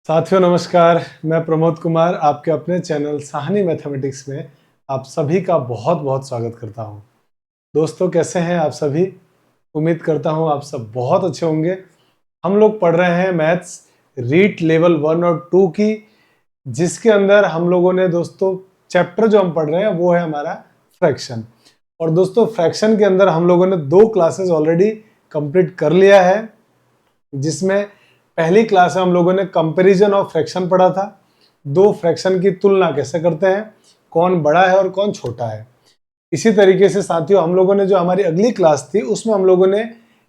साथियों नमस्कार, मैं प्रमोद कुमार आपके अपने चैनल साहनी मैथमेटिक्स में आप सभी का बहुत बहुत स्वागत करता हूं। दोस्तों कैसे हैं आप सभी? उम्मीद करता हूं आप सब बहुत अच्छे होंगे। हम लोग पढ़ रहे हैं मैथ्स रीट लेवल 1 और 2 की, जिसके अंदर हम लोगों ने दोस्तों चैप्टर जो हम पढ़ रहे हैं वो है हमारा फ्रैक्शन। और दोस्तों फ्रैक्शन के अंदर हम लोगों ने 2 क्लासेस ऑलरेडी कंप्लीट कर लिया है, जिसमें पहली क्लास में हम लोगों ने कंपैरिजन ऑफ फ्रैक्शन पढ़ा था। दो फ्रैक्शन की तुलना कैसे करते हैं, कौन बड़ा है और कौन छोटा है। इसी तरीके से साथियों हम लोगों ने जो हमारी अगली क्लास थी उसमें हम लोगों ने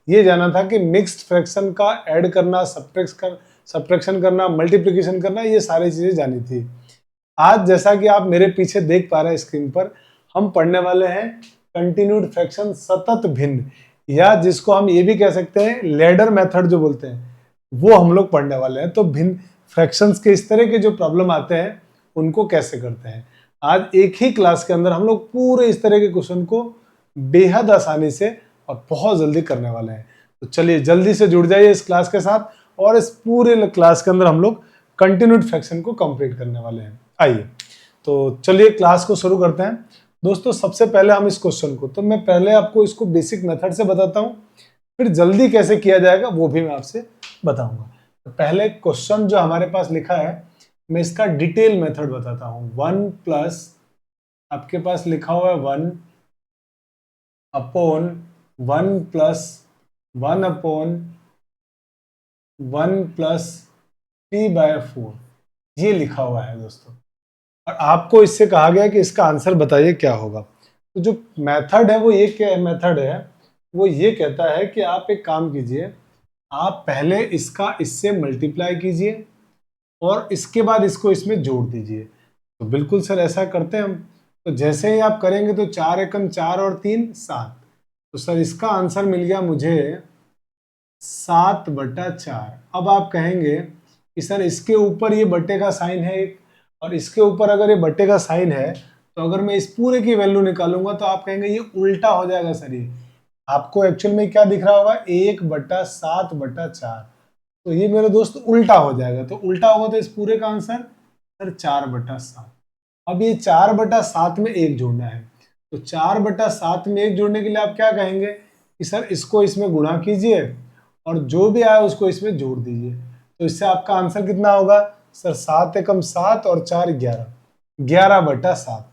ये जाना था कि मिक्स्ड फ्रैक्शन का ऐड करना, सब्ट्रैक्शन करना, मल्टीप्लिकेशन करना, ये सारी चीजें जानी थी। आज जैसा कि आप मेरे पीछे देख पा रहे हैं स्क्रीन पर, हम पढ़ने वाले हैं कंटिन्यूड फ्रैक्शन, सतत भिन्न, या जिसको हम ये भी कह सकते हैं लैडर मेथड जो बोलते हैं, वो हम लोग पढ़ने वाले हैं। तो भिन्न फ्रैक्शंस के इस तरह के जो प्रॉब्लम आते हैं उनको कैसे करते हैं, आज एक ही क्लास के अंदर हम लोग पूरे इस तरह के क्वेश्चन को बेहद आसानी से और बहुत जल्दी करने वाले हैं। तो चलिए जल्दी से जुड़ जाइए इस क्लास के साथ, और इस पूरे क्लास के अंदर हम लोग कंटिन्यूड फ्रैक्शन को कंप्लीट करने वाले हैं। आइए तो चलिए क्लास को शुरू करते हैं। दोस्तों सबसे पहले हम इस क्वेश्चन को, तो मैं पहले आपको इसको बेसिक मेथड से बताता हूं, फिर जल्दी कैसे किया जाएगा वो भी मैं आपसे बताऊंगा। तो पहले क्वेश्चन जो हमारे पास लिखा है, मैं इसका डिटेल मेथड बताता हूं। 1 प्लस, आपके पास लिखा हुआ है 1 अपॉन 1 प्लस 1 अपॉन 1 प्लस 3/4, ये लिखा हुआ है दोस्तों। और आपको इससे कहा गया कि इसका आंसर बताइए क्या होगा। तो जो मेथड है वो ये क्या मेथड है, वो ये कहता है कि आप एक काम कीजिए, आप पहले इसका इससे मल्टीप्लाई कीजिए और इसके बाद इसको इसमें जोड़ दीजिए। तो बिल्कुल सर ऐसा करते हैं हम। तो जैसे ही आप करेंगे तो 4 एकम 4 और 3 7। तो सर इसका आंसर मिल गया मुझे 7/4। अब आप कहेंगे कि सर इसके ऊपर ये बट्टे का साइन है एक, और इसके ऊपर अगर ये बट्टे का साइन है, तो अगर मैं इस पूरे की वैल्यू निकालूंगा तो आप कहेंगे ये उल्टा हो जाएगा सर। ये आपको एक्चुअल में क्या दिख रहा होगा, 1/7/4। तो ये मेरे दोस्त उल्टा हो जाएगा। तो उल्टा होगा तो इस पूरे का आंसर सर 4/7। अब ये 4/7 में 1 जोड़ना है, तो 4/7 में 1 जोड़ने के लिए आप क्या कहेंगे कि सर इसको इसमें गुणा कीजिए और जो भी आया उसको इसमें जोड़ दीजिए। तो इससे आपका आंसर कितना होगा सर, 7 एकम 7 और 4 11, 11/7।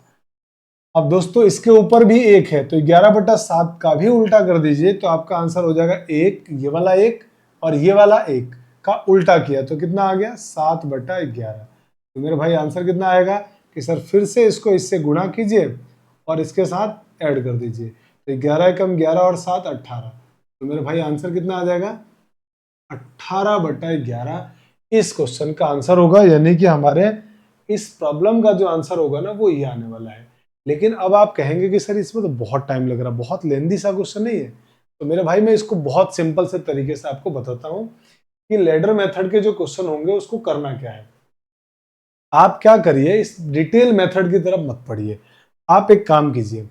अब दोस्तों इसके ऊपर भी 1 है, तो 11/7 का भी उल्टा कर दीजिए, तो आपका आंसर हो जाएगा 1, ये वाला 1 और ये वाला 1 का उल्टा किया तो कितना आ गया 7/11। तो मेरे भाई आंसर कितना आएगा कि सर फिर से इसको इससे गुणा कीजिए और इसके साथ ऐड कर दीजिए। तो 11 एकम 11 और 7 18। तो मेरे भाई आंसर कितना आ जाएगा 18/11 इस क्वेश्चन का आंसर होगा। यानी कि हमारे इस प्रॉब्लम का जो आंसर होगा ना वो ये आने वाला है। लेकिन अब आप कहेंगे कि सर इसमें तो बहुत टाइम लग रहा है, बहुत लेंदी सा क्वेश्चन नहीं है। तो मेरे भाई मैं इसको बहुत सिंपल से तरीके से आपको बताता हूं कि लैडर मेथड के जो क्वेश्चन होंगे उसको करना क्या है। आप क्या करिए, इस डिटेल मेथड की तरफ मत पढ़िए। आप एक काम कीजिए,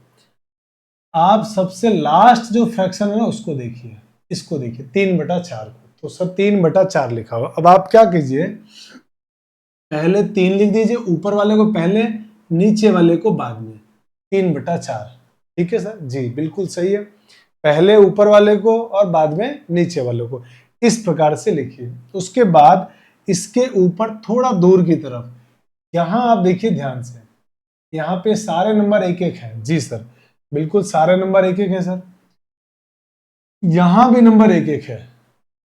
आप सबसे लास्ट जो फ्रैक्शन है ना उसको देखिए, इसको देखिए 3/4 को। तो सर 3/4 लिखा हुआ। अब आप क्या कीजिए, पहले 3 लिख दीजिए, ऊपर वाले को पहले, नीचे वाले को बाद में। 3/4, ठीक है सर जी, बिल्कुल सही है। पहले ऊपर वाले को और बाद में नीचे वाले को, इस प्रकार से लिखिए। उसके बाद इसके ऊपर थोड़ा दूर की तरफ, यहां आप देखिए ध्यान से, यहाँ पे सारे नंबर 1-1 है। जी सर बिल्कुल सारे नंबर 1-1 है सर। यहां भी नंबर 1-1 है।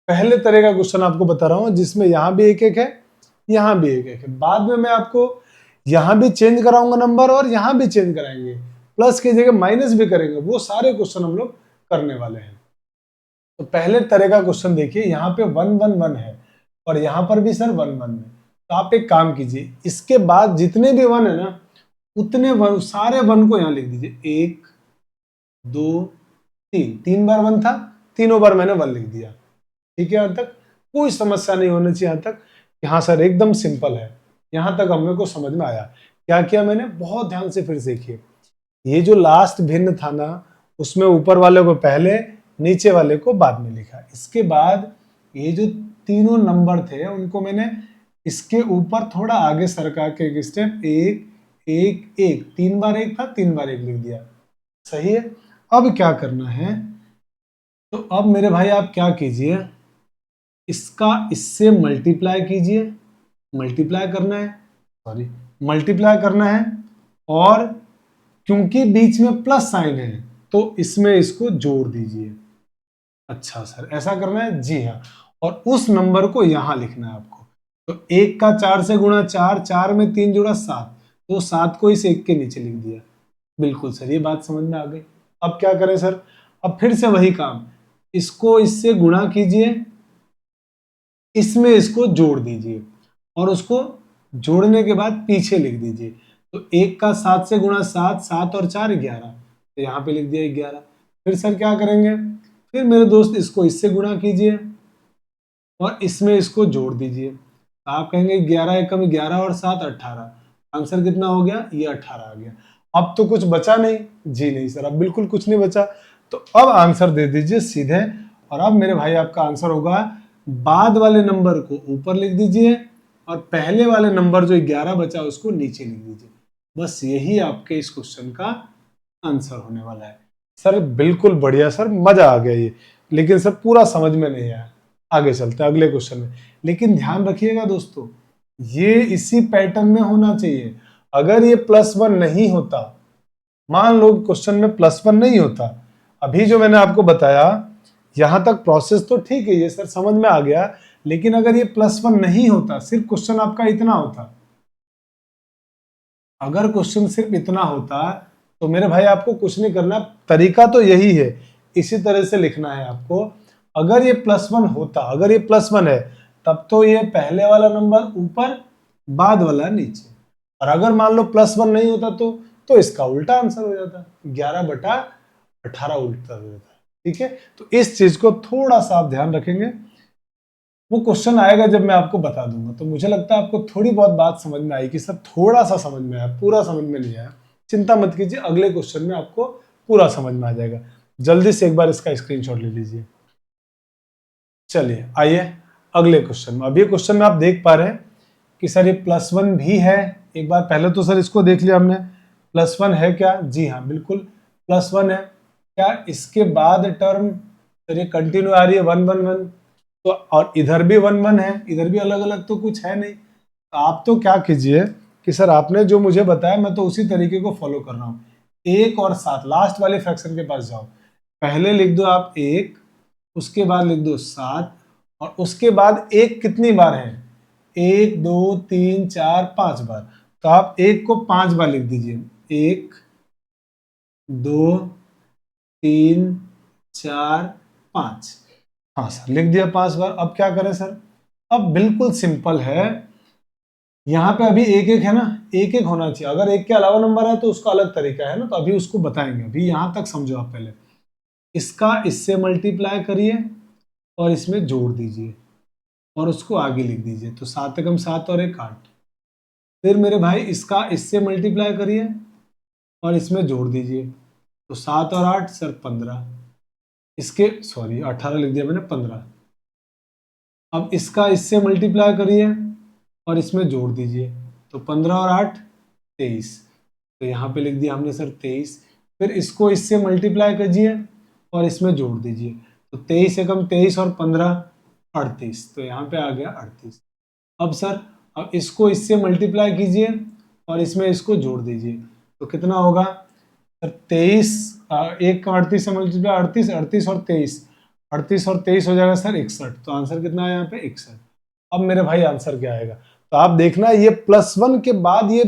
पहले तरह का क्वेश्चन आपको बता रहा हूं जिसमें यहां भी 1-1 है, यहां भी 1-1 है। बाद में मैं आपको यहां भी चेंज कराऊंगा नंबर और यहां भी चेंज कराएंगे, प्लस की जगह माइनस भी करेंगे। वो सारे क्वेश्चन हम लोग करने वाले हैं। तो पहले तरह का क्वेश्चन देखिए, यहाँ पे 1-1-1 है और यहाँ पर भी सर 1-1 है। तो आप एक काम कीजिए, इसके बाद जितने भी 1 है ना उतने 1, सारे 1 को यहाँ लिख दीजिए। 1 2 3, 3 बार 1 था, तीनों बार मैंने 1 लिख दिया। ठीक है, यहाँ तक कोई समस्या नहीं होनी चाहिए। यहाँ तक यहाँ सर एकदम सिंपल है, यहाँ तक हम लोग को समझ में आया। क्या किया मैंने, बहुत ध्यान से फिर देखिए, ये जो लास्ट भिन्न था ना उसमें ऊपर वाले को पहले, नीचे वाले को बाद में लिखा। इसके बाद ये जो तीनों नंबर थे उनको मैंने इसके ऊपर थोड़ा आगे सरका के एक स्टेप, एक एक एक, 3 बार 1 था, 3 बार 1 लिख दिया। सही है। अब क्या करना है, तो अब मेरे भाई आप क्या कीजिए, इसका इससे मल्टीप्लाई कीजिए, मल्टीप्लाई करना है, सॉरी मल्टीप्लाई करना है, और क्योंकि बीच में प्लस साइन है तो इसमें इसको जोड़ दीजिए। अच्छा सर ऐसा करना है, जी हाँ, और उस नंबर को यहां लिखना है आपको। तो 1 का 4 से गुणा 4, 4 में 3 जुड़ा 7, तो 7 को इस 1 के नीचे लिख दिया। बिल्कुल सर, ये बात समझ में आ गई। अब क्या करें सर, अब फिर से वही काम, इसको इससे गुणा कीजिए, इसमें इसको जोड़ दीजिए, और उसको जोड़ने के बाद पीछे लिख दीजिए। तो 1 का 7 से गुणा 7, 7 और 4 11, तो यहाँ पे लिख दिया 11। फिर सर क्या करेंगे, फिर मेरे दोस्त इसको इससे गुणा कीजिए और इसमें इसको जोड़ दीजिए। तो आप कहेंगे 11 एकम 11 और 7 18, आंसर कितना हो गया, ये 18 आ गया। अब तो कुछ बचा नहीं, जी नहीं सर, अब बिल्कुल कुछ नहीं बचा। तो अब आंसर दे दीजिए सीधे, और अब मेरे भाई आपका आंसर होगा, बाद वाले नंबर को ऊपर लिख दीजिए और पहले वाले नंबर जो 11 बचा उसको नीचे लिख दीजिए। बस यही आपके इस क्वेश्चन का आंसर होने वाला है। सर बिल्कुल बढ़िया सर, मजा आ गया ये, लेकिन सर पूरा समझ में नहीं आया। आगे चलते हैं अगले क्वेश्चन में, लेकिन ध्यान रखिएगा दोस्तों, ये इसी पैटर्न में होना चाहिए। अगर ये +1 नहीं होता, मान लो क्वेश्चन में +1 नहीं होता, अभी जो मैंने आपको बताया यहां तक प्रोसेस तो ठीक है, ये सर समझ में आ गया, लेकिन अगर ये +1 नहीं होता, सिर्फ क्वेश्चन आपका इतना होता, अगर क्वेश्चन सिर्फ इतना होता, तो मेरे भाई आपको कुछ नहीं करना, तरीका तो यही है, इसी तरह से लिखना है आपको। अगर ये +1 होता, अगर ये +1 है, तब तो ये पहले वाला नंबर ऊपर, बाद वाला नीचे, और अगर मान लो +1 नहीं होता तो इसका उल्टा आंसर हो जाता, 11/18 उल्टा हो जाता। ठीक है, तो इस चीज को थोड़ा सा आप ध्यान रखेंगे, वो क्वेश्चन आएगा जब मैं आपको बता दूंगा। तो मुझे लगता है आपको थोड़ी बहुत बात समझ में आई कि सर थोड़ा सा समझ में आया, पूरा समझ में नहीं आया। चिंता मत कीजिए, अगले क्वेश्चन में आपको पूरा समझ में आ जाएगा। जल्दी से एक बार इसका स्क्रीनशॉट ले लीजिए। चलिए आइए अगले क्वेश्चन में। अब ये क्वेश्चन में आप देख पा रहे हैं कि सर ये +1 भी है। एक बार पहले तो सर इसको देख लिया हमने, +1 है क्या, जी हाँ बिल्कुल +1 है। क्या इसके बाद टर्म सर ये कंटिन्यू आ रही है 1 1 1, तो और इधर भी 1 1 है, इधर भी अलग अलग तो कुछ है नहीं। तो आप तो क्या कीजिए कि सर आपने जो मुझे बताया मैं तो उसी तरीके को फॉलो कर रहा हूँ। 1 और 7 लास्ट वाले फ्रैक्शन के पास जाओ, पहले लिख दो आप 1, उसके बाद लिख दो 7, और उसके बाद 1 कितनी बार है, 1 2 3 4 5 बार, तो आप 1 को 5 बार लिख दीजिए, 1 2 3 4 5। हाँ सर लिख दिया 5 बार। अब क्या करें सर, अब बिल्कुल सिंपल है, यहाँ पे अभी 1 1 है ना, 1 1 होना चाहिए। अगर 1 के अलावा नंबर है तो उसका अलग तरीका है ना, तो अभी उसको बताएंगे। अभी यहाँ तक समझो आप, पहले इसका इससे मल्टीप्लाई करिए और इसमें जोड़ दीजिए और उसको आगे लिख दीजिए। तो 7 एकम 7 और 1 8। फिर मेरे भाई इसका इससे मल्टीप्लाई करिए और इसमें जोड़ दीजिए। तो 7 और 8 सर 15, इसके सॉरी 18 लिख दिया मैंने, 15। अब इसका इससे मल्टीप्लाई करिए और इसमें जोड़ दीजिए। तो 15 और 8 23, तो यहाँ पे लिख दिया हमने सर 23। फिर इसको इससे मल्टीप्लाई कीजिए और इसमें जोड़ दीजिए। तो 23 एकम 23 और 15 38, तो यहाँ पे आ गया 38। अब सर अब इसको इससे मल्टीप्लाई कीजिए और इसमें इसको जोड़ दीजिए। तो कितना होगा सर 23, 1 का 38 से मल्टीप्लाई 38, 38 और 23, 38 और 23 हो जाएगा सर 61। तो आंसर कितना है यहाँ पे 61। अब मेरे भाई आंसर क्या आएगा, तो आप देखना ये +1 के बाद ये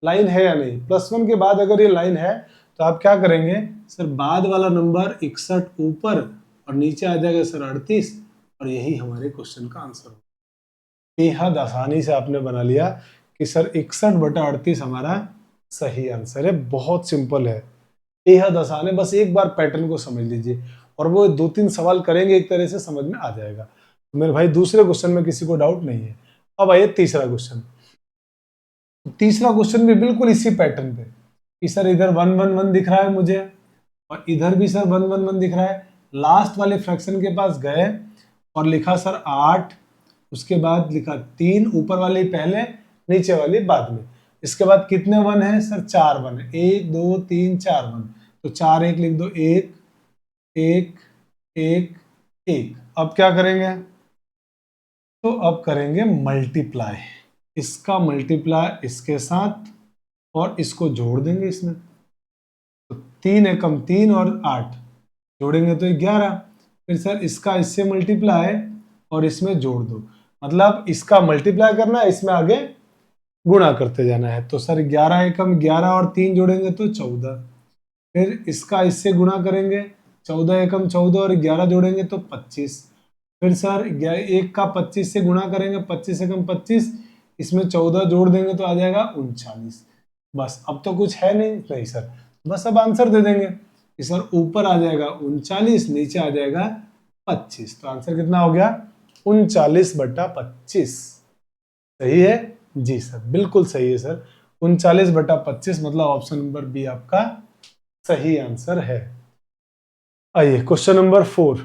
लाइन है या नहीं। +1 के बाद अगर ये लाइन है तो आप क्या करेंगे सर, बाद वाला नंबर 61 ऊपर और नीचे आ जाएगा सर 38, और यही हमारे क्वेश्चन का आंसर होगा। बेहद आसानी से आपने बना लिया कि सर 61/38 हमारा सही आंसर है। बहुत सिंपल है, बेहद आसान है, बस एक बार पैटर्न को समझ लीजिए और वो 2-3 सवाल करेंगे, एक तरह से समझ में आ जाएगा। तो मेरे भाई दूसरे क्वेश्चन में किसी को डाउट नहीं है। अब आइए तीसरा क्वेश्चन। तीसरा क्वेश्चन भी बिल्कुल इसी पैटर्न पे कि सर इधर 1 1 1 दिख रहा है मुझे और इधर भी सर 1 1 1 दिख रहा है। लास्ट वाले फ्रैक्शन के पास गए और लिखा सर 8, उसके बाद लिखा 3, ऊपर वाली पहले नीचे वाली बाद में। इसके बाद कितने वन है सर? 4 वन है, 1 2 3 4 वन, तो 4 1 लिख दो, 1 1 1 1। अब क्या करेंगे? तो अब करेंगे मल्टीप्लाई, इसका मल्टीप्लाई इसके साथ और इसको जोड़ देंगे इसमें। तो 3 एकम 3 और 8 जोड़ेंगे तो 11। फिर सर इसका इससे मल्टीप्लाई और इसमें जोड़ दो, मतलब इसका मल्टीप्लाई करना है, इसमें आगे गुणा करते जाना है। तो सर 11 एकम 11 और 3 जोड़ेंगे तो 14। फिर इसका इससे गुणा करेंगे, 14 एकम 14 और 11 जोड़ेंगे तो 25। फिर सर 1 का 25 से गुणा करेंगे, 25 एकम 25, इसमें 14 जोड़ देंगे तो आ जाएगा 39। बस अब तो कुछ है नहीं सर, बस अब आंसर दे देंगे कि सर ऊपर आ जाएगा 39, नीचे आ जाएगा 25। तो आंसर कितना हो गया? 39/25। सही है जी सर, बिल्कुल सही है सर। 39/25 मतलब ऑप्शन नंबर बी आपका सही आंसर है। आइए क्वेश्चन नंबर 4।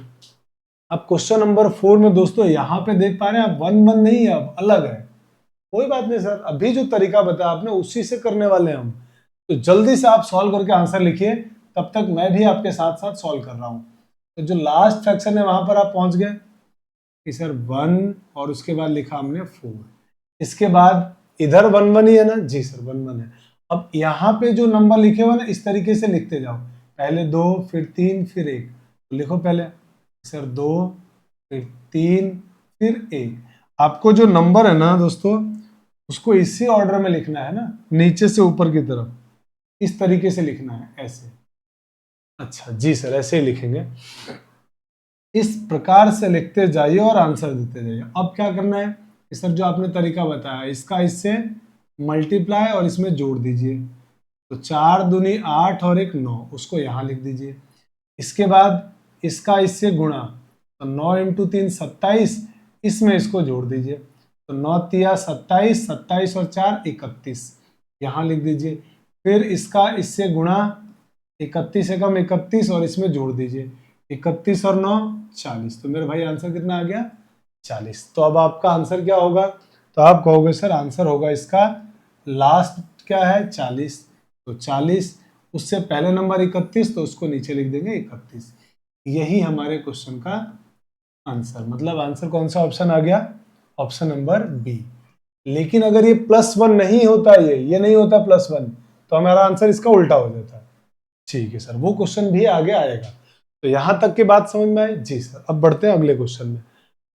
अब क्वेश्चन नंबर 4 में दोस्तों यहाँ पे देख पा रहे हैं आप 1 1 नहीं है, अब अलग है। कोई बात नहीं सर, अभी जो तरीका बताया आपने उसी से करने वाले हैं हम। तो जल्दी से आप सॉल्व करके आंसर लिखिए, तब तक मैं भी आपके साथ साथ सॉल्व कर रहा हूं। तो जो लास्ट फ्रैक्शन है वहां पर आप पहुंच गए कि सर 1 और उसके बाद लिखा हमने 4। इसके बाद इधर 1 1 ही है ना? जी सर 1 1 है। अब यहाँ पे जो नंबर लिखे हुए ना इस तरीके से लिखते जाओ, पहले 2 फिर 3 फिर 1। तो लिखो पहले सर 2 फिर 3 फिर 1। आपको जो नंबर है ना दोस्तों उसको इसी ऑर्डर में लिखना है ना, नीचे से ऊपर की तरफ इस तरीके से लिखना है, ऐसे। अच्छा जी सर, ऐसे ही लिखेंगे। इस प्रकार से लिखते जाइए और आंसर देते जाइए। अब क्या करना है कि सर जो आपने तरीका बताया इसका इससे मल्टीप्लाई और इसमें जोड़ दीजिए। तो 4 दूनी 8 और 1 9, उसको यहाँ लिख दीजिए। इसके बाद इसका इससे गुणा, तो 9 इंटू 3 27, इसमें इसको जोड़ दीजिए। तो 9 तिया 27, 27 और 4 31, यहाँ लिख दीजिए। फिर इसका इससे गुणा, 31 एकम 31 और इसमें जोड़ दीजिए, 31 और 9 40। तो मेरे भाई आंसर कितना आ गया? 40। तो अब आपका आंसर क्या होगा? तो आप कहोगे सर आंसर होगा इसका लास्ट क्या है? 40। तो 40, उससे पहले नंबर 31, तो उसको नीचे लिख देंगे 31। यही हमारे क्वेश्चन का आंसर, मतलब आंसर कौन सा ऑप्शन आ गया? Option number B. लेकिन अगर ये +1 नहीं होता, ये नहीं होता +1, तो हमारा आंसर इसका उल्टा हो जाता है। ठीक है सर, वो क्वेश्चन भी आगे आएगा। तो यहां तक की बात समझ में आई? जी सर। अब बढ़ते हैं अगले क्वेश्चन में।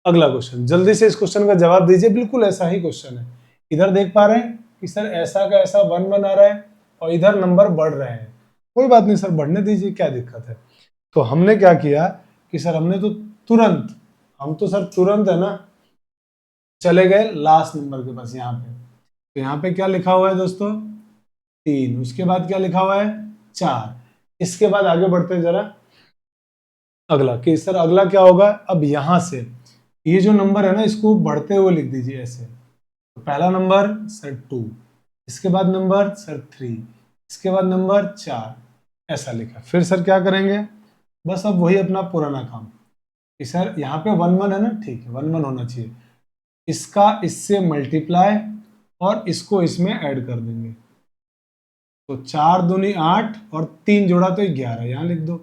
अगला क्वेश्चन, जल्दी से इस क्वेश्चन का जवाब दीजिए, बिल्कुल ऐसा ही क्वेश्चन है। इधर देख पा रहे हैं कि सर ऐसा का ऐसा 1 1 आ रहा है और इधर नंबर बढ़ रहे हैं। कोई बात नहीं सर, बढ़ने दीजिए, क्या दिक्कत है। तो हमने क्या किया कि सर हमने तो तुरंत, हम तो सर तुरंत है ना चले गए लास्ट नंबर के पास यहाँ पे। तो यहाँ पे क्या लिखा हुआ है दोस्तों? 3। उसके बाद क्या लिखा हुआ है? 4। इसके बाद आगे बढ़ते हैं जरा अगला, कि सर अगला क्या होगा? अब यहां से ये जो नंबर है ना इसको बढ़ते हुए लिख दीजिए ऐसे। तो पहला नंबर सर 2, इसके बाद नंबर सर 3, इसके बाद नंबर 4, ऐसा लिखा। फिर सर क्या करेंगे? बस अब वही अपना पुराना काम कि सर यहाँ पे 1 1 है ना, ठीक है 1 1 होना चाहिए। इसका इससे मल्टीप्लाई और इसको इसमें ऐड कर देंगे। तो 4 दूनी 8 और 3 जोड़ा तो 11, यहाँ लिख दो।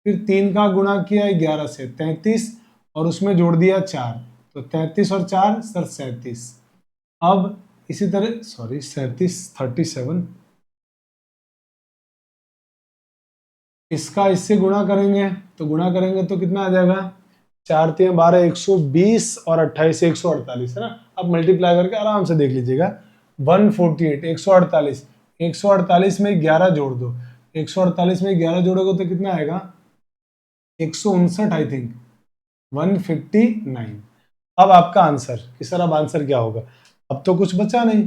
फिर 3 का गुणा किया 11 से 33 और उसमें जोड़ दिया 4, तो 33 और 4 सर 37। अब इसी तरह, सॉरी 37 37, इसका इससे गुणा करेंगे, तो गुणा करेंगे तो कितना आ जाएगा? 4 3 12 120 और 28 148 है ना। अब मल्टीप्लाई करके आराम से देख लीजिएगा, 148 148, 148 में 11 जोड़ दो, 148 में 11 जोड़ोगे तो कितना आएगा? 159 आई थिंक, 159। अब आपका आंसर कि सर अब आंसर क्या होगा? अब तो कुछ बचा नहीं,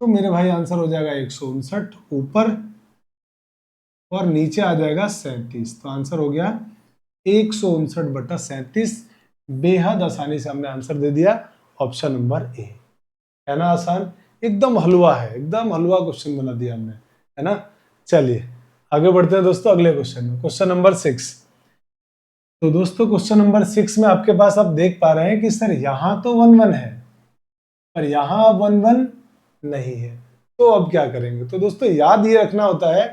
तो मेरे भाई आंसर हो जाएगा 159 ऊपर और नीचे आ जाएगा 37। तो आंसर हो गया 159/37। बेहद आसानी से हमने आंसर दे दिया, ऑप्शन नंबर ए। है ना आसान? एकदम हलवा है, एकदम हलवा क्वेश्चन बना दिया हमने, है ना। चलिए आगे बढ़ते हैं दोस्तों अगले क्वेश्चन में। Question number 6। तो दोस्तों क्वेश्चन नंबर 6 में आपके पास आप देख पा रहे हैं कि सर यहाँ तो 1 1 है पर यहाँ 1 1 नहीं है, तो अब क्या करेंगे। तो दोस्तों याद ये रखना होता है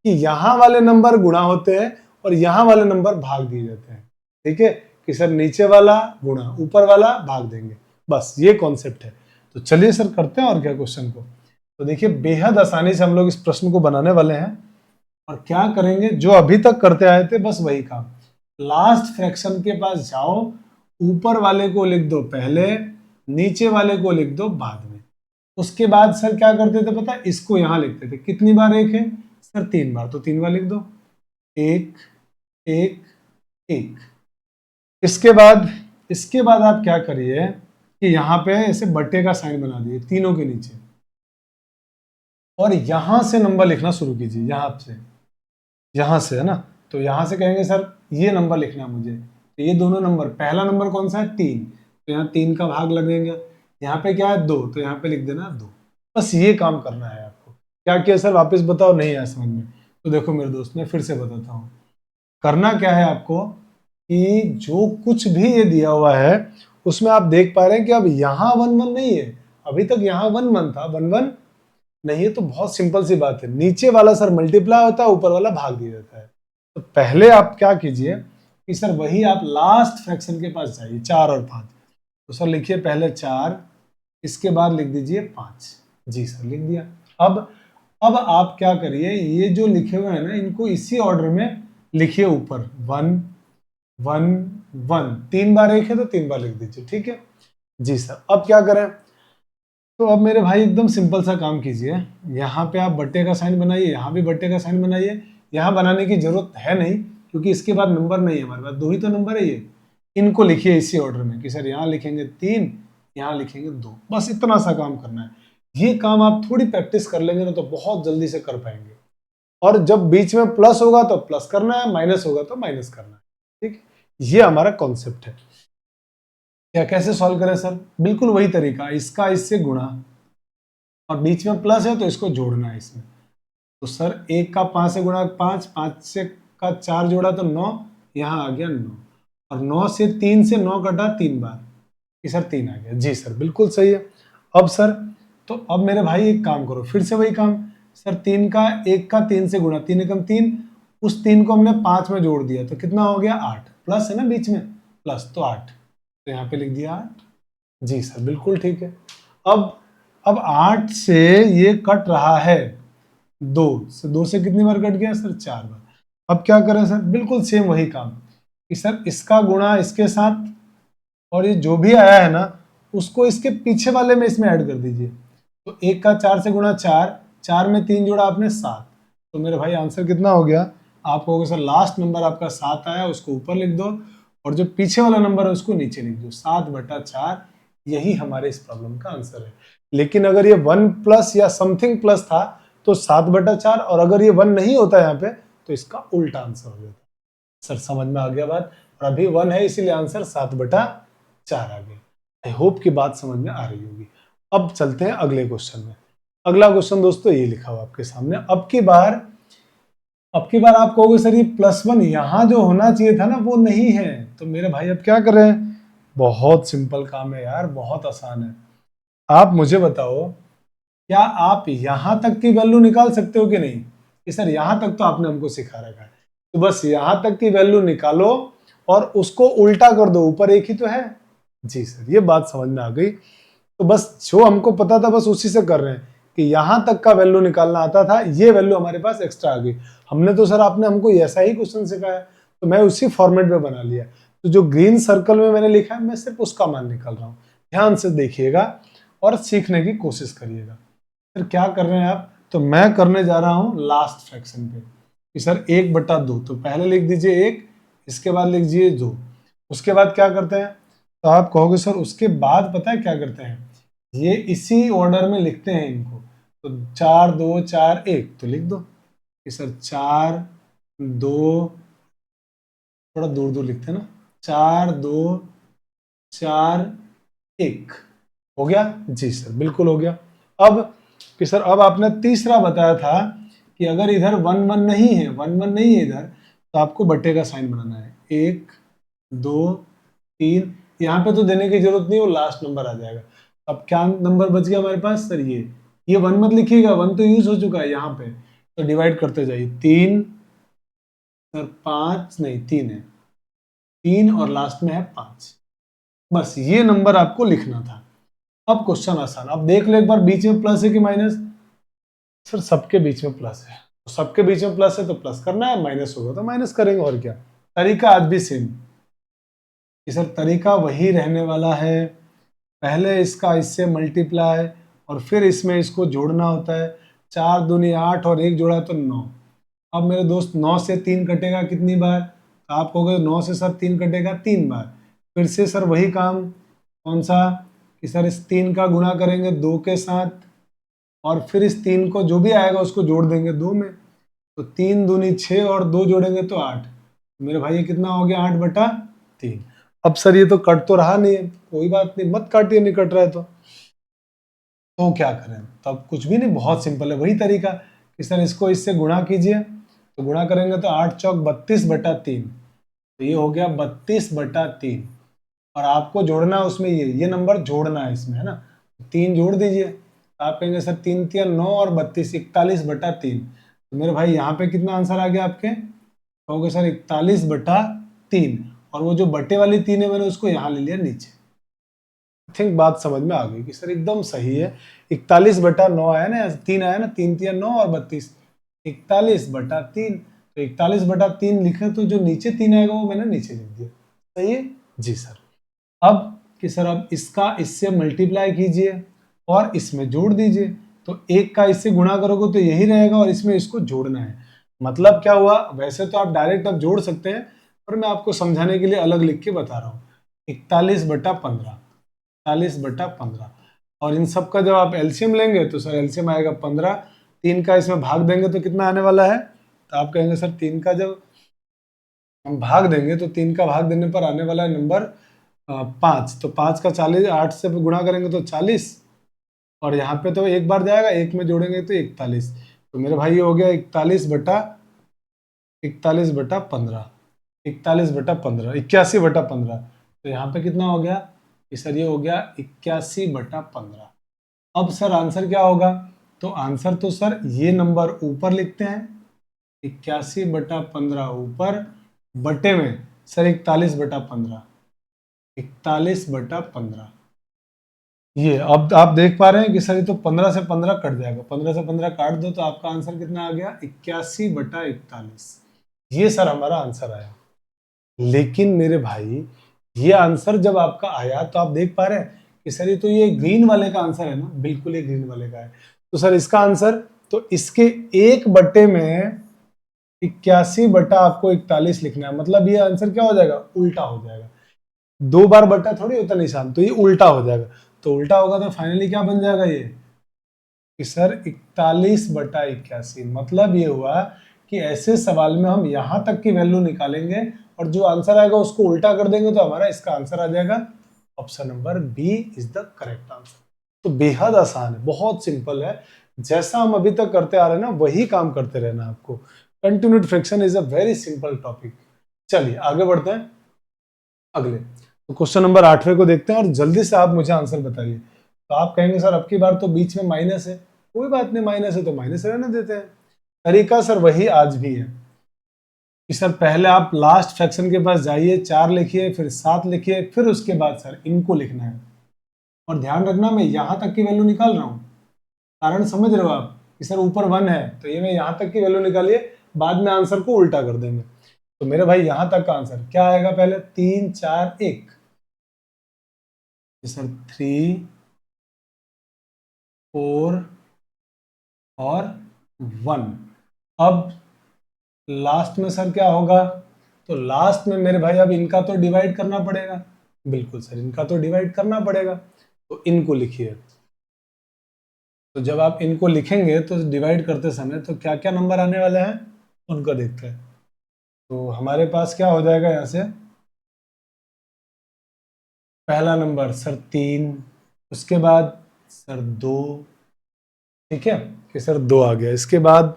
कि यहाँ वाले नंबर गुणा होते हैं और यहाँ वाले नंबर भाग दिए जाते हैं। ठीक है कि सर नीचे वाला गुणा ऊपर वाला भाग देंगे, बस ये कॉन्सेप्ट है। तो चलिए सर करते हैं और क्या क्वेश्चन को। तो देखिए बेहद आसानी से हम लोग इस प्रश्न को बनाने वाले हैं और क्या करेंगे जो अभी तक करते आए थे बस वही काम। लास्ट फ्रैक्शन के पास जाओ, ऊपर वाले को लिख दो पहले, नीचे वाले को लिख दो बाद में। उसके बाद सर क्या करते थे पता है, इसको यहां लिखते थे। कितनी बार एक है सर, 3 बार, तो 3 बार लिख दो, एक एक एक। इसके बाद आप क्या करिए कि यहाँ पे ऐसे बट्टे का साइन बना दिए तीनों के नीचे और यहां से नंबर लिखना शुरू कीजिए। यहां से है ना, तो यहां से कहेंगे सर ये नंबर लिखना है मुझे। तो ये दोनों नंबर, पहला नंबर कौन सा है 3, तो यहाँ 3 का भाग लगेगा। यहाँ पे क्या है 2, तो यहाँ पे लिख देना 2। बस ये काम करना है आपको। क्या किया सर वापस बताओ, नहीं आया समझ में? तो देखो मेरे दोस्त मैं फिर से बताता हूँ। करना क्या है आपको कि जो कुछ भी ये दिया हुआ है उसमें आप देख पा रहे हैं कि अब यहाँ 1 1 नहीं है, अभी तक यहाँ 1 1 था, 1 1 नहीं है। तो बहुत सिंपल सी बात है, नीचे वाला सर मल्टीप्लाई होता है, ऊपर वाला भाग दिया जाता है। तो पहले आप क्या कीजिए कि सर वही आप लास्ट फ्रैक्शन के पास जाइए, 4 और 5। तो सर लिखिए पहले 4, इसके बाद लिख दीजिए 5। जी सर लिख दिया। अब आप क्या करिए, ये जो लिखे हुए हैं ना इनको इसी ऑर्डर में लिखिए ऊपर, 1 1 1। 3 बार एक है तो 3 बार लिख दीजिए, ठीक है जी सर। अब क्या करें, तो अब मेरे भाई एकदम सिंपल सा काम कीजिए। यहाँ पे आप बट्टे का साइन बनाइए, यहाँ भी बट्टे का साइन बनाइए। यहाँ बनाने की जरूरत है नहीं क्योंकि इसके बाद नंबर नहीं है हमारे पास, 2 ही तो नंबर है ये। इनको लिखिए इसी ऑर्डर में कि सर यहाँ लिखेंगे 3, यहाँ लिखेंगे 2। बस इतना सा काम करना है। ये काम आप थोड़ी प्रैक्टिस कर लेंगे ना तो बहुत जल्दी से कर पाएंगे। और जब बीच में प्लस होगा तो प्लस करना है, माइनस होगा तो माइनस करना है, ठीक। ये हमारा कॉन्सेप्ट है। क्या कैसे सॉल्व करें सर, बिल्कुल वही तरीका, इसका इससे गुणा और बीच में प्लस है तो इसको जोड़ना है इसमें। तो सर 1 का 5 से गुणा 5, 5 से का 4 जोड़ा तो 9, यहाँ आ गया 9 और 9 से 3 से 9 कटा 3 बार, ये सर 3 आ गया। जी सर बिल्कुल सही है। अब सर तो अब मेरे भाई एक काम करो, फिर से वही काम। सर 3 का 1 का 3 से गुणा, 3 एकम 3, उस 3 को हमने 5 में जोड़ दिया तो कितना हो गया 8, प्लस है ना बीच में प्लस, तो 8, तो यहाँ पे लिख दिया 8। जी सर बिल्कुल ठीक है। अब 8 से ये कट रहा है 2 से, 2 से कितनी बार कट गया सर 4 बार। अब क्या करें सर, बिल्कुल सेम वही काम कि सर इसका गुणा इसके साथ और ये जो भी आया है ना उसको इसके पीछे वाले में इसमें ऐड कर दीजिए। तो 1 का 4 से गुणा 4, 4 में 3 जोड़ा आपने 7, तो मेरे भाई आंसर कितना हो गया, आप कहोगे सर लास्ट नंबर आपका 7 आया, उसको ऊपर लिख दो और जो पीछे वाला नंबर है उसको नीचे लिख दो, 7/4। यही हमारे इस प्रॉब्लम का आंसर है। लेकिन अगर ये 1 प्लस या समथिंग प्लस था तो 7/4, और अगर ये 1 नहीं होता यहाँ पे तो इसका उल्टा आंसर हो जाता। सर समझ में आ गया बात, और अभी 1 है इसीलिए आंसर 7/4 आ गया। आई होप की बात समझ में आ रही होगी। अब चलते हैं अगले क्वेश्चन में। अगला क्वेश्चन दोस्तों ये लिखा हुआ आपके सामने। अब की बार आप कहोगे सर ये +1 यहाँ जो होना चाहिए था ना वो नहीं है, तो मेरे भाई अब क्या करें। बहुत सिंपल काम है यार, बहुत आसान है। आप मुझे बताओ क्या आप यहां तक की वैल्यू निकाल सकते हो कि नहीं, कि सर यहां तक तो आपने हमको सिखा रखा है, तो बस यहां तक की वैल्यू निकालो और उसको उल्टा कर दो, ऊपर एक ही तो है। जी सर ये बात समझ में आ गई। तो बस जो हमको पता था बस उसी से कर रहे हैं कि यहां तक का वैल्यू निकालना आता था, ये वैल्यू हमारे पास एक्स्ट्रा आ गई। हमने तो सर आपने हमको ऐसा ही क्वेश्चन सिखाया तो मैं उसी फॉर्मेट में बना लिया। तो जो ग्रीन सर्कल में मैंने लिखा है मैं सिर्फ उसका मान निकाल रहा हूँ। ध्यान से देखिएगा और सीखने की कोशिश करिएगा। फिर क्या कर रहे हैं आप, तो मैं करने जा रहा हूँ लास्ट फ्रैक्शन पे कि सर 1/2, तो पहले लिख दीजिए 1, इसके बाद लिख दीजिए 2। उसके बाद क्या करते हैं, तो आप कहोगे सर उसके बाद पता है क्या करते हैं, ये इसी ऑर्डर में लिखते हैं इनको। तो 4 2 4 1, तो लिख दो कि सर 4 2, थोड़ा दूर दूर लिखते हैं ना, 4 2 4 1 हो गया। जी सर बिल्कुल हो गया। अब कि सर अब आपने तीसरा बताया था कि अगर इधर 1 1 नहीं है, 1 1 नहीं है इधर, तो आपको बट्टे का साइन बनाना है, 1 2 3, यहाँ पे तो देने की जरूरत नहीं, वो लास्ट नंबर आ जाएगा। अब क्या नंबर बच गया हमारे पास सर? ये 1 मत लिखिएगा, 1 तो यूज हो चुका है यहाँ पे, तो डिवाइड करते जाइए। 3 सर 5 नहीं 3 है, 3 और लास्ट में है 5। बस ये नंबर आपको लिखना था। अब क्वेश्चन आसान, अब देख लो एक बार बीच में प्लस है कि माइनस? सर सबके बीच में प्लस है, तो सबके बीच में प्लस है तो प्लस करना है, माइनस होगा तो माइनस करेंगे, और क्या। तरीका आज भी सेम कि सर तरीका वही रहने वाला है, पहले इसका इससे मल्टीप्लाई और फिर इसमें इसको जोड़ना होता है। 4 दूनी 8 और 1 जोड़ा तो 9। अब मेरे दोस्त 9 से 3 कटेगा कितनी बार? तो आप कहोगे 9 से सर 3 कटेगा 3 बार। फिर से सर वही काम, कौन सा? कि सर इस 3 का गुणा करेंगे 2 के साथ और फिर इस 3 को जो भी आएगा उसको जोड़ देंगे 2 में। तो 3 दूनी 6 और 2 जोड़ेंगे तो 8। मेरे भाई ये कितना हो गया? 8/3। अब सर ये तो कट तो रहा नहीं है, कोई बात नहीं, मत काटिए, नहीं कट रहा है तो क्या करें? तब कुछ भी नहीं, बहुत सिंपल है, वही तरीका कि सर इसको इससे गुणा कीजिए, तो गुणा करेंगे तो 8 चौक 32/3, तो ये हो गया 32/3। और आपको जोड़ना है उसमें ये नंबर जोड़ना है इसमें, है ना? 3 जोड़ दीजिए, तो आप कहेंगे सर 3 3 9 और 32 41/3। तो मेरे भाई यहाँ पे कितना आंसर आ गया आपके? कहोगे सर 41/3, और वो जो बटे वाली 3 है मैंने उसको यहाँ ले लिया नीचे। थिंक बात समझ में आ गई कि सर एकदम सही है। 41/9 आया ना, 3 आया ना, 3 3 9 और 32, 41/3। तो 41/3 लिखे तो जो नीचे 3 आएगा वो मैंने नीचे लिख दिया। सही है जी सर। अब कि सर अब इसका इससे मल्टीप्लाई कीजिए और इसमें जोड़ दीजिए, तो एक का इससे गुणा करोगे तो यही रहेगा और इसमें इसको जोड़ना है। मतलब क्या हुआ? वैसे तो आप डायरेक्ट अब जोड़ सकते हैं, पर मैं आपको समझाने के लिए अलग लिख के बता रहा हूँ। 41/15, 41/15, और इन सब का जब आप एलसीएम लेंगे तो सर एलसीएम आएगा 15। 3 का इसमें भाग देंगे तो कितना आने वाला है? तो आप कहेंगे सर 3 का जब हम भाग देंगे तो 3 का भाग देने पर आने वाला है नंबर 5। तो 5 का 40, 8 से गुणा करेंगे तो 40, और यहाँ पे तो एक बार जाएगा, एक में जोड़ेंगे तो 41। तो मेरे भाई ये हो गया 41/15, 41/15, 81/15। तो यहाँ पे कितना हो गया कि सर ये हो गया 81/15। अब सर आंसर क्या होगा? तो आंसर तो सर ये नंबर ऊपर लिखते हैं, 81/15 ऊपर, बटे में सर 41/15, 41/15। ये अब आप देख पा रहे हैं कि सर ये तो 15 से 15 कट जाएगा, 15 से 15 काट दो तो आपका आंसर कितना आ गया? 81/41। ये सर हमारा आंसर आया। लेकिन मेरे भाई ये आंसर जब आपका आया तो आप देख पा रहे हैं कि सर ये तो ये ग्रीन वाले का आंसर है ना, बिल्कुल ये ग्रीन वाले का है। तो सर इसका आंसर, तो इसके एक बटे में 81 बटा आपको 41 लिखना है, मतलब ये आंसर क्या हो जाएगा? उल्टा हो जाएगा। 2 बार बटा थोड़ी होता निशान, तो ये उल्टा हो जाएगा। तो उल्टा होगा तो फाइनली क्या बन जाएगा ये? कि सर 41/81। मतलब ये हुआ कि ऐसे सवाल में हम यहां तक की वैल्यू निकालेंगे और जो आंसर आएगा उसको उल्टा कर देंगे तो हमारा इसका आंसर आ जाएगा। Option number B is the correct answer. तो बेहद आसान है, बहुत सिंपल है, जैसा हम अभी तक करते आ रहे हैं ना वही काम करते रहना आपको। Continued fraction is a very simple topic. चलिए आगे बढ़ते हैं अगले। तो क्वेश्चन नंबर 8वें को देखते हैं और जल्दी से आप मुझे आंसर बताइए। तो आप कहेंगे सर अब की बार तो बीच में माइनस है, कोई बात नहीं, माइनस है तो माइनस रहने देते हैं। तरीका सर वही आज भी है कि सर पहले आप लास्ट फ्रैक्शन के पास जाइए, 4 लिखिए, फिर 7 लिखिए, फिर उसके बाद सर इनको लिखना है। और ध्यान रखना मैं यहां तक की वैल्यू निकाल रहा हूं, कारण समझ रहे हो आप कि सर ऊपर 1 है तो ये मैं यहां तक की वैल्यू निकालिए, बाद में आंसर को उल्टा कर देंगे। तो मेरे भाई यहां तक का आंसर क्या आएगा? पहले 3 4 1, सर 3 4 और 1। अब लास्ट में सर क्या होगा? तो लास्ट में मेरे भाई अब इनका तो डिवाइड करना पड़ेगा, बिल्कुल सर इनका तो डिवाइड करना पड़ेगा, तो इनको लिखिए। तो जब आप इनको लिखेंगे तो डिवाइड करते समय तो क्या क्या नंबर आने वाले हैं उनको देखते हैं। तो हमारे पास क्या हो जाएगा यहाँ से? पहला नंबर सर 3, उसके बाद सर 2, ठीक है कि सर 2 आ गया। इसके बाद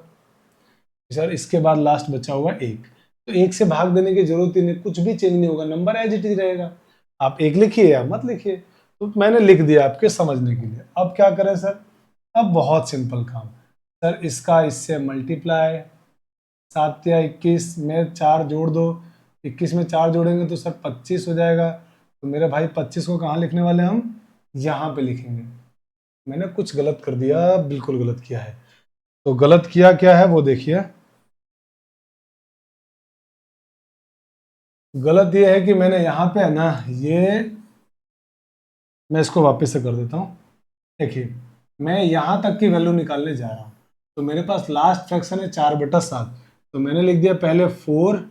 सर इसके बाद लास्ट बचा हुआ 1। तो एक से भाग देने की जरूरत ही नहीं, कुछ भी चेंज नहीं होगा, नंबर एज इट इज रहेगा। आप एक लिखिए या मत लिखिए, तो मैंने लिख दिया आपके समझने के लिए। अब क्या करें सर? अब बहुत सिंपल काम सर, इसका इससे मल्टीप्लाई, 7 या 21 में 4 जोड़ दो, 21 में 4 जोड़ेंगे तो सर 25 हो जाएगा। तो मेरे भाई 25 को कहाँ लिखने वाले हम? यहाँ पे लिखेंगे। मैंने कुछ गलत कर दिया, बिल्कुल गलत किया है। तो गलत किया क्या है वो देखिए। गलत ये है कि मैंने यहाँ पे है ना, ये मैं इसको वापस से कर देता हूँ। देखिए, मैं यहाँ तक की वैल्यू निकालने जा रहा हूँ, तो मेरे पास लास्ट फ्रैक्शन है 4/7। तो मैंने लिख दिया पहले 4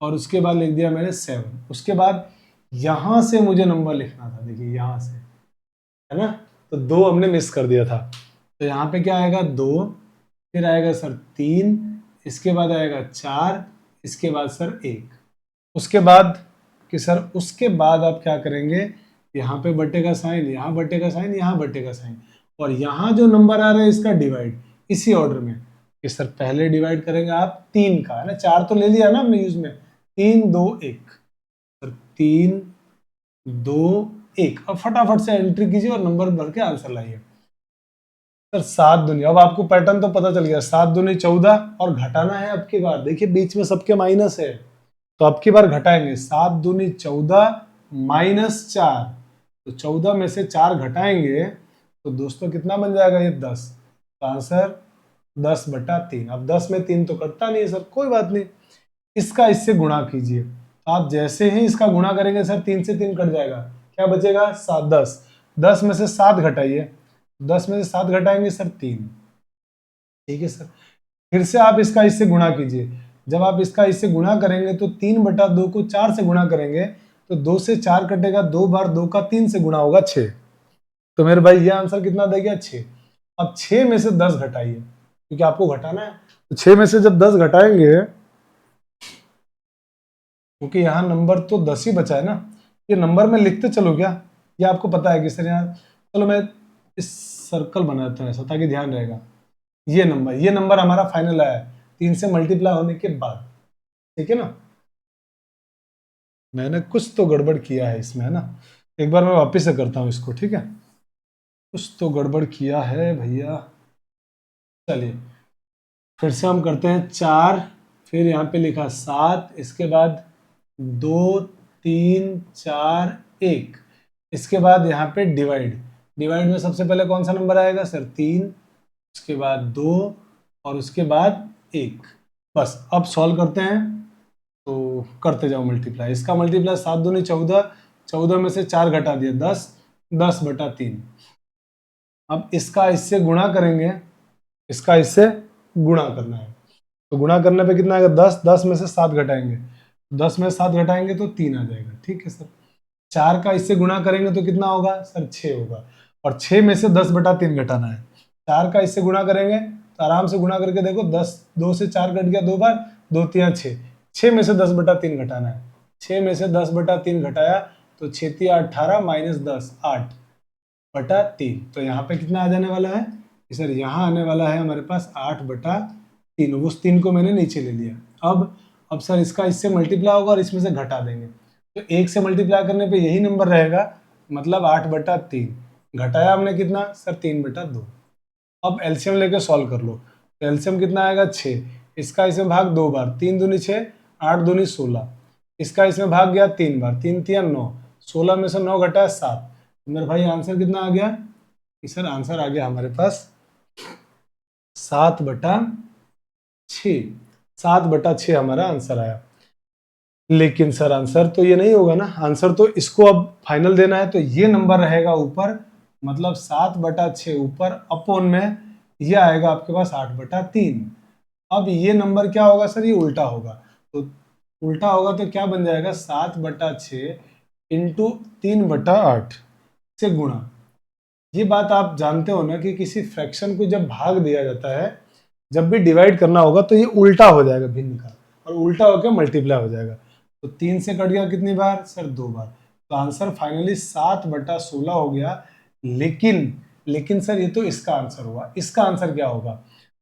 और उसके बाद लिख दिया मैंने 7। उसके बाद यहाँ से मुझे नंबर लिखना था, देखिए यहाँ से, है ना। तो 2 हमने मिस कर दिया था। तो यहाँ पे क्या आएगा? 2, फिर आएगा सर 3, इसके बाद आएगा 4, इसके बाद सर 1। उसके बाद कि सर उसके बाद आप क्या करेंगे? यहाँ पे बट्टे का साइन, यहाँ बट्टे का साइन, यहाँ बट्टे का साइन, और यहाँ जो नंबर आ रहा है इसका डिवाइड, इसी ऑर्डर में कि सर पहले डिवाइड करेंगे आप 3 का, है ना, 4 तो ले लिया ना हमने यूज में, 3 2 1, सर 3 2 1। अब फटाफट से एंट्री कीजिए और नंबर भर के आंसर लाइए। सर 7 दूनी, अब आपको पैटर्न तो पता चल गया, 7 दूनी 14, और घटाना है अब की बार। देखिए बीच में सबके माइनस है, तो अब की बार घटाएंगे। 7 दूनी 14 माइनस 4, तो 14 में से 4 घटाएंगे तो दोस्तों कितना बन जाएगा? ये 10। तो आंसर 10/3। अब 10 में 3 तो कटता नहीं है सर, कोई बात नहीं, इसका इससे गुणा कीजिए। आप जैसे ही इसका गुणा करेंगे सर 3 से 3 कट जाएगा, क्या बचेगा? 7 10। 10 में से 7 घटाइए, 10 में से 7 घटाएंगे सर 3। ठीक है सर, फिर से आप इसका इससे गुणा कीजिए। जब आप इसका इससे गुणा करेंगे तो 3/2 को 4 से गुणा करेंगे तो 2 से 4 कटेगा, 2 बार 2 का 3 से गुणा होगा 6। तो मेरे भाई ये आंसर कितना दे गया? 6। अब 6 में से 10 घटाइए, क्योंकि आपको घटाना है। तो 6 में से जब 10 घटाएंगे, क्योंकि यहाँ नंबर तो 10 ही बचा है ना, ये नंबर में लिखते चलो क्या, ये आपको पता है कि सर यहाँ, चलो मैं इस सर्कल बना देता हूँ ऐसा ताकि ध्यान रहेगा। ये नंबर हमारा फाइनल आया है 3 से मल्टीप्लाई होने के बाद, ठीक है ना। मैंने कुछ तो गड़बड़ किया है इसमें, है ना। एक बार मैं वापस से करता हूँ इसको, ठीक है। कुछ तो गड़बड़ किया है भैया। चलिए फिर से हम करते हैं। 4, फिर यहाँ पे लिखा 7, इसके बाद 2 3 4 1, इसके बाद यहाँ पे डिवाइड। डिवाइड में सबसे पहले कौन सा नंबर आएगा सर? 3, उसके बाद 2 और उसके बाद 1। बस अब सॉल्व करते हैं, तो करते जाओ मल्टीप्लाई। इसका मल्टीप्लाई 7 दूनी 14, 14 में से 4 घटा दिया 10, 10/3। अब इसका इससे गुणा करेंगे, इसका इससे गुणा करना है, तो गुणा करने पे कितना आएगा? 10, 10 में से 7 घटाएंगे, 10 में से 7 घटाएंगे तो 3 आ जाएगा, ठीक है सर। 4 का इससे गुणा करेंगे तो कितना होगा सर? 6 होगा, और 6 में से 10/3 घटाना है। 4 का इससे गुणा करेंगे तो आराम से गुणा करके देखो, 10, 2 से 4 कट गया 2 बार, 2 3 6, 6 में से 10/3 घटाना है। 6 में से 10/3 घटाया तो 6 3 18 माइनस 10 8/3। तो यहाँ पे कितना आ जाने वाला है कि सर? यहाँ आने वाला है हमारे पास 8/3। उस 3 को मैंने नीचे ले लिया। अब सर इसका इससे मल्टीप्लाई होगा और इसमें से घटा देंगे, तो 1 से मल्टीप्लाई करने पे यही नंबर रहेगा, मतलब 8/3। घटाया हमने कितना सर? 3/2। अब एलसीएम लेके सॉल्व कर लो, तो एलसीएम कितना आएगा? 6। इसका इसमें भाग 2 बार, 3 दूनी 6, 8 दूनी 16, इसका इसमें भाग गया 3 बार, 3 3 9, 16 में से 9 घटाया 7। तो मेरे भाई आंसर कितना आ गया? सर आंसर आ गया हमारे पास 7/6। 7/6 हमारा आंसर आया। लेकिन सर आंसर तो ये नहीं होगा ना, आंसर तो इसको अब फाइनल देना है, तो ये नंबर रहेगा ऊपर, मतलब 7/6 ऊपर, अपॉन में ये आएगा आपके पास 8/3। अब ये नंबर क्या होगा सर? ये उल्टा होगा, तो उल्टा होगा तो क्या बन जाएगा? 7/6 इंटू 3/8 से गुणा। ये बात आप जानते हो ना कि किसी फ्रैक्शन को जब भाग दिया जाता है, जब भी डिवाइड करना होगा तो ये उल्टा हो जाएगा भिन्न का, और उल्टा होकर मल्टीप्लाई हो जाएगा। तो 3 से कट गया कितनी बार सर? 2 बार। तो आंसर फाइनली 7/16 हो गया। लेकिन सर ये तो इसका आंसर हुआ, इसका आंसर क्या होगा?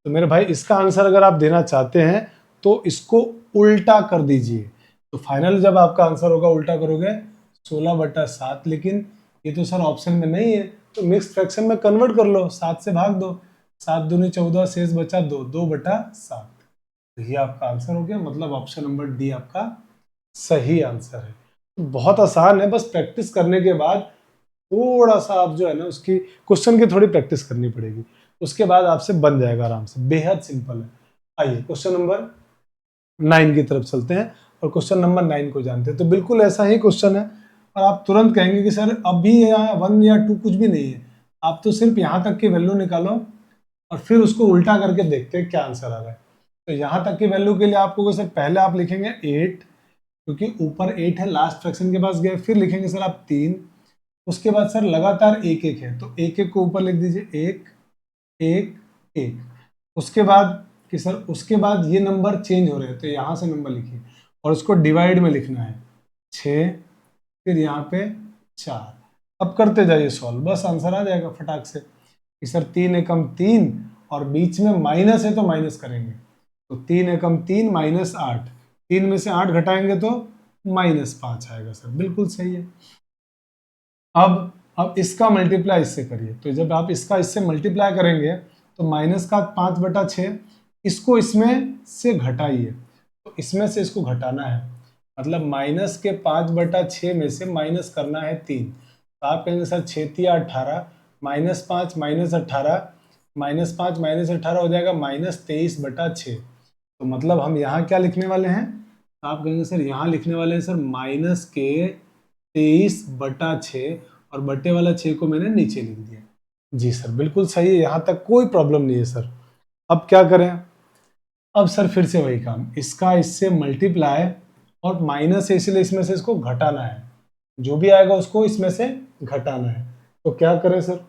तो मेरे भाई इसका आंसर अगर आप देना चाहते हैं तो इसको उल्टा कर दीजिए। तो फाइनल जब आपका आंसर होगा उल्टा करोगे 16/7, लेकिन ये तो सर ऑप्शन में नहीं है, तो मिक्स फ्रैक्शन में कन्वर्ट कर लो, 7 से भाग दो, 7 दूनी 14, शेष बचा 2, 2/7। तो ये आपका आंसर हो गया, मतलब ऑप्शन नंबर डी आपका सही आंसर है। तो बहुत आसान है, बस प्रैक्टिस करने के बाद थोड़ा सा आप जो है ना उसकी क्वेश्चन की थोड़ी प्रैक्टिस करनी पड़ेगी, उसके बाद आपसे बन जाएगा आराम से, बेहद सिंपल है। आइए क्वेश्चन नंबर 9 की तरफ चलते हैं और क्वेश्चन नंबर 9 को जानते हैं। तो बिल्कुल ऐसा ही क्वेश्चन है और आप तुरंत कहेंगे कि सर अभी यहाँ 1 या 2 कुछ भी नहीं है, आप तो सिर्फ यहाँ तक की वैल्यू निकालो और फिर उसको उल्टा करके देखते हैं क्या आंसर आ रहा है। तो यहाँ तक की वैल्यू के लिए आपको सर पहले आप लिखेंगे 8, क्योंकि ऊपर 8 है, लास्ट फ्रैक्शन के पास गए, फिर लिखेंगे सर आप 3, उसके बाद सर लगातार 1 1 है, तो 1 1 को ऊपर लिख दीजिए, 1 1 1। उसके बाद कि सर उसके बाद ये नंबर चेंज हो रहे हैं, तो यहाँ से नंबर लिखिए और उसको डिवाइड में लिखना है 6, फिर यहाँ पे 4। अब करते जाइए सॉल्व, बस आंसर आ जाएगा फटाक से कि सर 3 एकम 3 और बीच में माइनस है तो माइनस करेंगे, तो 3 एकम 3 -8, 3 में से 8 घटाएंगे तो -5 आएगा सर, बिल्कुल सही है। अब इसका मल्टीप्लाई इससे करिए, तो जब आप इसका इससे मल्टीप्लाई करेंगे तो माइनस का 5/6, इसको इसमें से घटाइए, तो इसमें से इसको घटाना है, मतलब माइनस के 5/6 में से माइनस करना है 3, तो आप कहेंगे सर 6 तिया 18, -5 -18, -5 -18 हो जाएगा -23/6। तो मतलब हम यहाँ क्या लिखने वाले हैं, तो आप कहेंगे सर यहाँ लिखने वाले हैं सर माइनस के 23/6 और बट्टे वाला 6 को मैंने नीचे लिख दिया। जी सर बिल्कुल सही है, यहाँ तक कोई प्रॉब्लम नहीं है सर। अब क्या करें, अब सर फिर से वही काम, इसका इससे मल्टीप्लाई और माइनस है इसलिए इसमें से इसको घटाना है, जो भी आएगा उसको इसमें से घटाना है। तो क्या करें सर,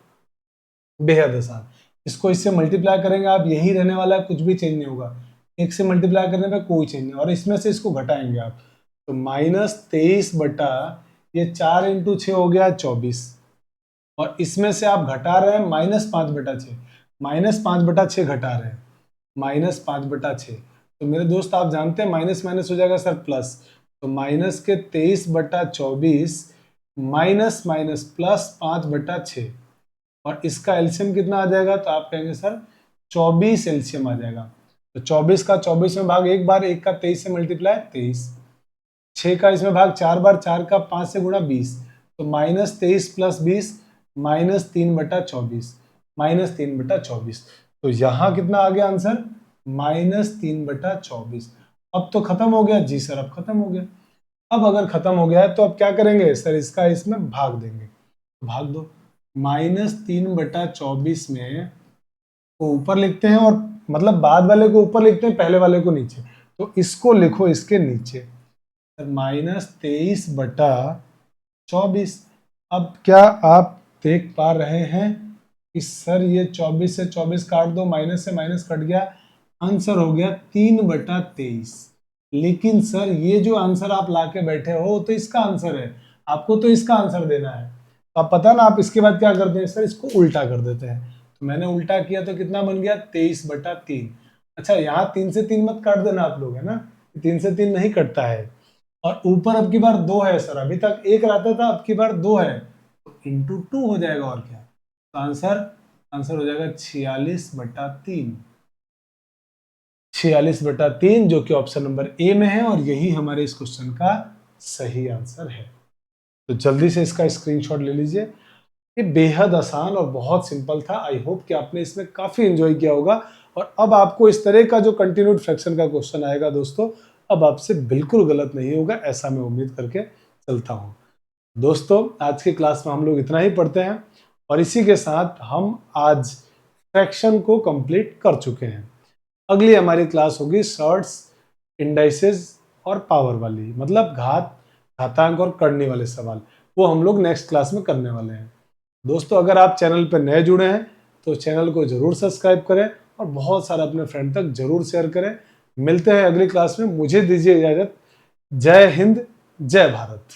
बेहद आसान, इसको इससे मल्टीप्लाई करेंगे आप, यही रहने वाला है, कुछ भी चेंज नहीं होगा, 1 से मल्टीप्लाई करने पे कोई चेंज नहीं, और इसमें से इसको घटाएंगे आप, तो -23 बटा ये 4 × 6 हो गया 24, और इसमें से आप घटा रहे हैं -5/6, -5/6 घटा रहे हैं, -5/6। तो मेरे दोस्त आप जानते हैं माइनस माइनस हो जाएगा सर प्लस, तो माइनस के 23/24 माइनस माइनस प्लस 5/6, और इसका एलसीएम कितना आ जाएगा, तो आप कहेंगे सर 24 एलसीएम आ जाएगा। तो 24 का 24 में भाग एक बार, 1 का 23 से मल्टीप्लाई 23, 6 का इसमें भाग 4 बार, 4 का 5 से गुणा 20, तो -23 + 20 -3/24, -3/24। तो यहाँ कितना आ गया आंसर, -3/24। अब तो खत्म हो गया जी सर, अब खत्म हो गया। अब अगर खत्म हो गया है तो अब क्या करेंगे सर, इसका इसमें भाग देंगे, भाग दो, -3/24 में को ऊपर लिखते हैं, और मतलब बाद वाले को ऊपर लिखते हैं, पहले वाले को नीचे, तो इसको लिखो इसके नीचे, -23/24। अब क्या आप देख पा रहे हैं कि सर ये 24 से 24 काट दो, माइनस से माइनस कट गया, आंसर हो गया 3/23। लेकिन सर ये जो आंसर आप लाके बैठे हो तो इसका आंसर है, आपको तो इसका आंसर देना है, तो आप पता ना आप इसके बाद क्या करते हैं सर, इसको उल्टा कर देते हैं। तो मैंने उल्टा किया तो कितना बन गया 23/3। अच्छा यहाँ 3 से 3 मत काट देना आप लोग, है ना, 3 से 3 नहीं कटता है, और ऊपर अब की बार 2 है सर, अभी तक 1 रहता था, अब की बार 2 है, तो इंटू 2 हो जाएगा, और क्या, तो आंसर हो जाएगा 46/3, 46/3, जो कि ऑप्शन नंबर ए में है, और यही हमारे इस क्वेश्चन का सही आंसर है। तो जल्दी से इसका स्क्रीनशॉट ले लीजिए। ये बेहद आसान और बहुत सिंपल था। आई होप कि आपने इसमें काफी एंजॉय किया होगा, और अब आपको इस तरह का जो कंटिन्यूड फ्रैक्शन का क्वेश्चन आएगा दोस्तों, अब आपसे बिल्कुल गलत नहीं होगा, ऐसा मैं उम्मीद करके चलता हूँ। दोस्तों आज की क्लास में हम लोग इतना ही पढ़ते हैं, और इसी के साथ हम आज फ्रैक्शन को कंप्लीट कर चुके हैं। अगली हमारी क्लास होगी शॉर्ट्स, इंडाइसेस और पावर वाली, मतलब घात, घातांक और करने वाले सवाल, वो हम लोग नेक्स्ट क्लास में करने वाले हैं। दोस्तों अगर आप चैनल पर नए जुड़े हैं तो चैनल को जरूर सब्सक्राइब करें और बहुत सारा अपने फ्रेंड तक जरूर शेयर करें। मिलते हैं अगली क्लास में, मुझे दीजिए इजाजत। जय हिंद, जय भारत।